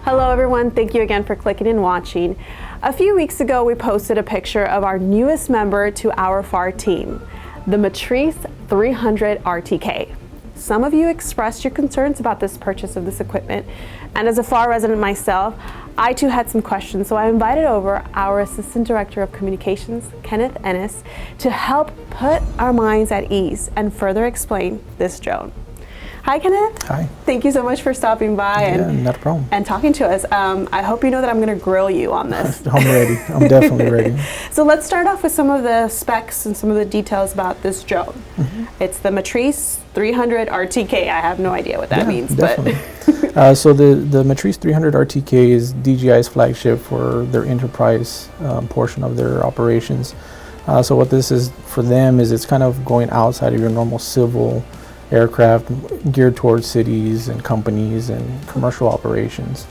Hello everyone, thank you again for clicking and watching. A few weeks ago we posted a picture of our newest member to our Pharr team, the Matrice 300 RTK. Some of you expressed your concerns about this purchase of this equipment, and as a Pharr resident myself, I too had some questions, so I invited over our Assistant Director of Communications, Kenneth Ennis, to help put our minds at ease and further explain this drone. Hi, Kenneth. Hi. Thank you so much for stopping by not a problem. and talking to us. I hope you know that I'm going to grill you on this. I'm ready. I'm definitely ready. So let's start off with some of the specs and some of the details about this drone. It's the Matrice 300 RTK. I have no idea what that means. Definitely. But so the Matrice 300 RTK is DJI's flagship for their enterprise portion of their operations. So what this is for them is it's kind of going outside of your normal civil aircraft, geared towards cities and companies and commercial operations.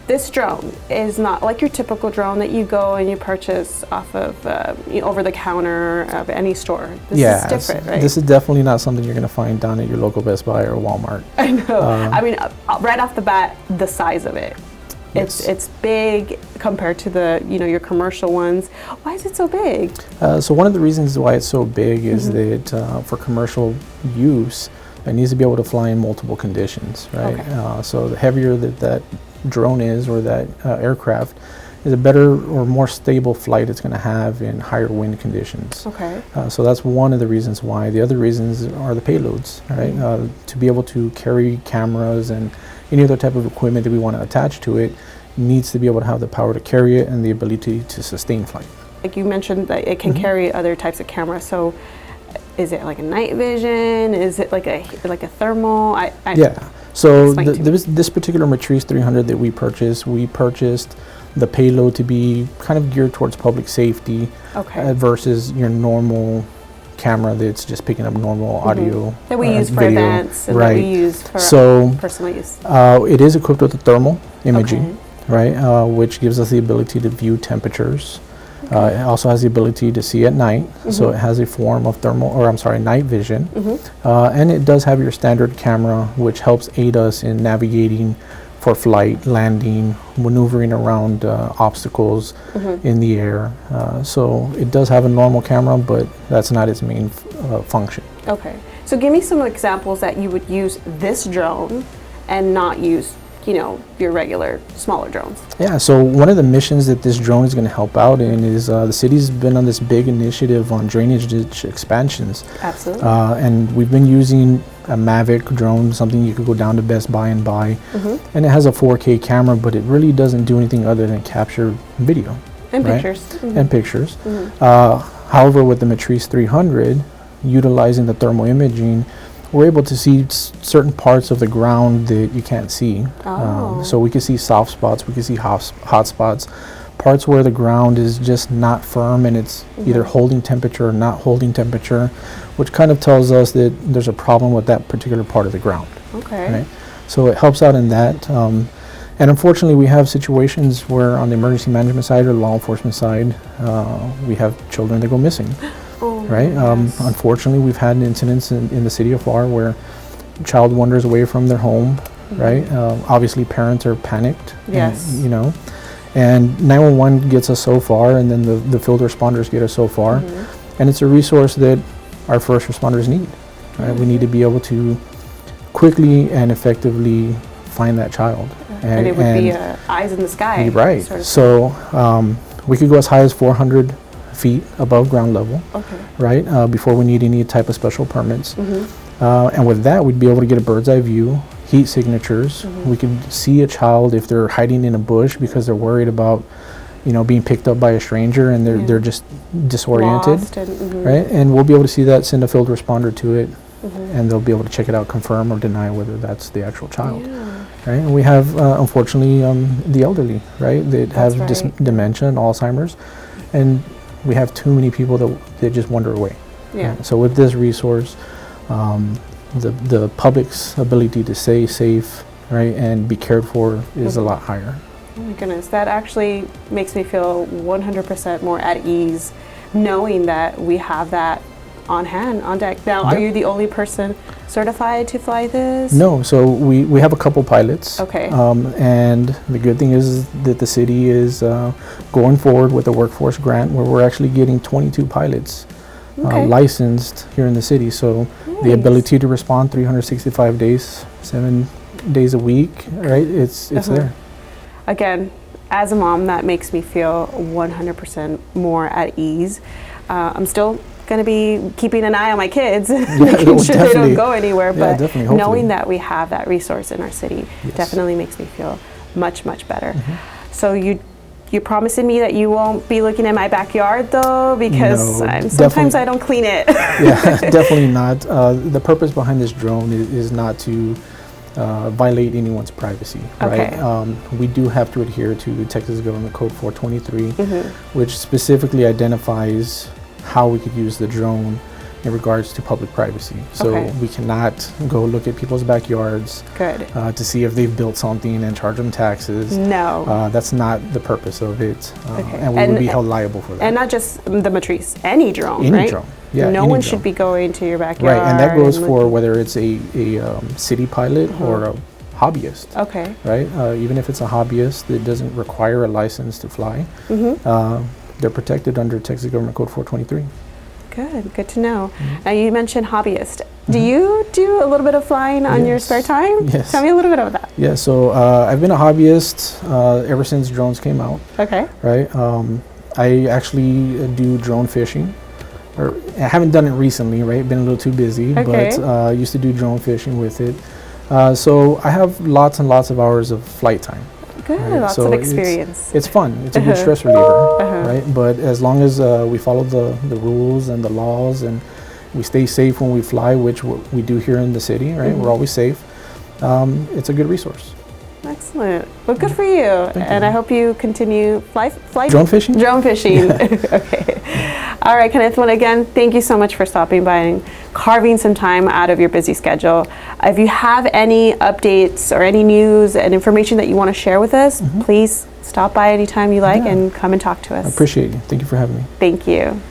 This drone is not like your typical drone that you go and you purchase off of over the counter of any store. This is different, right? This is definitely not something you're going to find down at your local Best Buy or Walmart. I know. I mean, right off the bat, the size of it. Yes. It's big compared to the your commercial ones. Why is it so big? So one of the reasons why it's so big is that for commercial use, it needs to be able to fly in multiple conditions, right? Okay. So the heavier that drone is, or that aircraft, is a better or more stable flight it's going to have in higher wind conditions. Okay. So that's one of the reasons why. The other reasons are the payloads, right? To be able to carry cameras and any other type of equipment that we want to attach to it needs to be able to have the power to carry it and the ability to sustain flight. Like you mentioned that it can carry other types of cameras. So is it like a night vision? Is it like a thermal? Yeah. So this particular Matrice 300 that we purchased the payload to be kind of geared towards public safety versus your normal camera that's just picking up normal audio that we use for video. Events and that we use for personal use. It is equipped with a thermal imaging, right, which gives us the ability to view temperatures. It also has the ability to see at night, so it has a form of night vision, and it does have your standard camera, which helps aid us in navigating for flight, landing, maneuvering around obstacles in the air. So it does have a normal camera, but that's not its main function. Okay. So give me some examples that you would use this drone and not use, your regular smaller drones. Yeah, so one of the missions that this drone is going to help out in is the city's been on this big initiative on drainage ditch expansions. Absolutely. And we've been using a Mavic drone, something you could go down to Best Buy and buy. And it has a 4K camera, but it really doesn't do anything other than capture video. And right? pictures. And pictures. However, with the Matrice 300, utilizing the thermal imaging, we're able to see certain parts of the ground that you can't see. So we can see soft spots, we can see hot spots, parts where the ground is just not firm and it's either holding temperature or not holding temperature, which kind of tells us that there's a problem with that particular part of the ground. Okay. Right? So it helps out in that. And unfortunately, we have situations where on the emergency management side or law enforcement side, we have children that go missing. Right? Unfortunately, we've had incidents in the city of Pharr where a child wanders away from their home, right? Obviously, parents are panicked. Yes. And 911 gets us so far, and then the field responders get us so far. And it's a resource that our first responders need. Right? We need to be able to quickly and effectively find that child. And it would be eyes in the sky. Right. Sort of. So we could go as high as 400 feet above ground level, right, before we need any type of special permits. And with that, we'd be able to get a bird's eye view, heat signatures. We could see a child if they're hiding in a bush because they're worried about, being picked up by a stranger and they're just disoriented, right? And we'll be able to see that, send a field responder to it, and they'll be able to check it out, confirm or deny whether that's the actual child. Right? And we have, unfortunately, the elderly, right, that have dementia and Alzheimer's, and we have too many people that just wander away. Right? So with this resource, the public's ability to stay safe, right, and be cared for is a lot higher. Oh my goodness, that actually makes me feel 100% more at ease knowing that we have that on hand, on deck. Now, are you the only person certified to fly this? No, so we have a couple pilots. Okay. And the good thing is that the city is going forward with a workforce grant where we're actually getting 22 pilots licensed here in the city. So the ability to respond 365 days, 7 days a week, right? It's there. Again, as a mom, that makes me feel 100% more at ease. I'm still going to be keeping an eye on my kids, making sure they don't go anywhere. But knowing that we have that resource in our city definitely makes me feel much, much better. So you're promising me that you won't be looking at my backyard though, because sometimes I don't clean it. Yeah, definitely not. The purpose behind this drone is not to violate anyone's privacy, right? We do have to adhere to Texas Government Code 423, which specifically identifies how we could use the drone in regards to public privacy. So we cannot go look at people's backyards to see if they've built something and charge them taxes. No. That's not the purpose of it. And we would be held liable for that. And not just the Matrice, any drone, any drone. Yeah, no one should be going to your backyard. Right, and that goes for whether it's a city pilot or a hobbyist. Okay. Right, even if it's a hobbyist that doesn't require a license to fly, they're protected under Texas Government Code 423. Good to know. Now you mentioned hobbyist. Do you do a little bit of flying on your spare time? Yes. Tell me a little bit about that. Yeah, so I've been a hobbyist ever since drones came out. Okay. Right, I actually do drone fishing. I haven't done it recently, right? Been a little too busy, but I used to do drone fishing with it. So I have lots and lots of hours of flight time. Good, lots of experience. It's fun. It's a good stress reliever, right? But as long as we follow the rules and the laws and we stay safe when we fly, which we do here in the city, right? We're always safe. It's a good resource. Excellent. Well, good for you. And I hope you continue flight drone fishing. Drone fishing. Okay. All right, Kenneth. Well, again, thank you so much for stopping by and carving some time out of your busy schedule. If you have any updates or any news and information that you want to share with us, please stop by anytime you like and come and talk to us. I appreciate you. Thank you for having me. Thank you.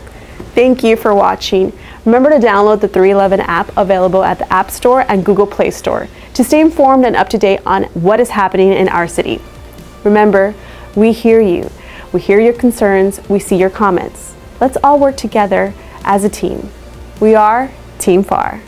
Thank you for watching. Remember to download the 311 app available at the App Store and Google Play Store to stay informed and up to date on what is happening in our city. Remember, we hear you. We hear your concerns. We see your comments. Let's all work together as a team. We are Team Pharr.